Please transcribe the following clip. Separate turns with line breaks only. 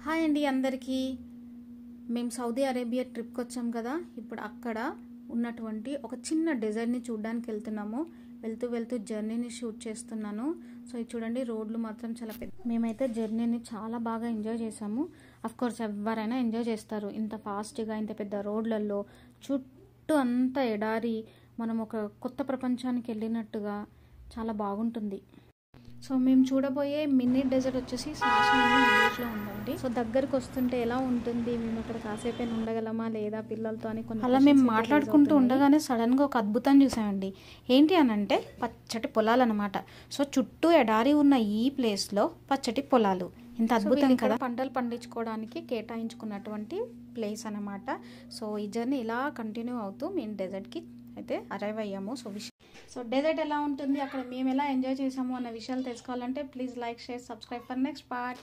Hi అండి అందరికీ. మేము సౌదీ అరేబియా ట్రిప్కి వచ్చాం కదా. ఇప్పుడు అక్కడ ఉన్నటువంటి ఒక చిన్న డెజర్ట్ని చూడడానికి వెళ్తున్నాము. వెళ్తూ జర్నీని షూట్ చేస్తున్నాను. సో ఇది చూడండి, రోడ్లు మాత్రం చాలా పెద్ద. మేమైతే జర్నీని చాలా బాగా ఎంజాయ్ చేసాము. అఫ్కోర్స్ ఎవరైనా ఎంజాయ్ చేస్తారు. ఇంత ఫాస్ట్గా ఇంత పెద్ద రోడ్లలో చుట్టూ అంతా ఎడారి, మనం ఒక కొత్త ప్రపంచానికి వెళ్ళినట్టుగా చాలా బాగుంటుంది. సో మేము చూడబోయే మినీ డెజర్ట్ వచ్చేసి సాస్నాన్ విలేజ్లో ఉందండి. సో దగ్గరకు వస్తుంటే ఎలా ఉంటుంది, మేము అక్కడ కాసేపు ఉండగలమా లేదా పిల్లలతో అని కొన్ని అలా మేము మాట్లాడుకుంటూ ఉండగానే సడన్గా ఒక అద్భుతం చూసామండి. ఏంటి అని అంటే పచ్చటి పొలాలు అనమాట. సో చుట్టూ ఎడారి ఉన్న ఈ ప్లేస్లో పచ్చటి పొలాలు, ఇంత అద్భుతం కదా. పంటలు పండించుకోవడానికి కేటాయించుకున్నటువంటి ప్లేస్ అనమాట. సో ఈ జర్నీ ఇలా కంటిన్యూ అవుతూ మేము డెజర్ట్కి అయితే అరైవ్ అయ్యాము. సో డెజర్ట్ ఎలా ఉంటుంది, అక్కడ మేము ఎలా ఎంజాయ్ చేసాము అన్న విషయాలు తెలుసుకోవాలంటే please like, share, subscribe for next part.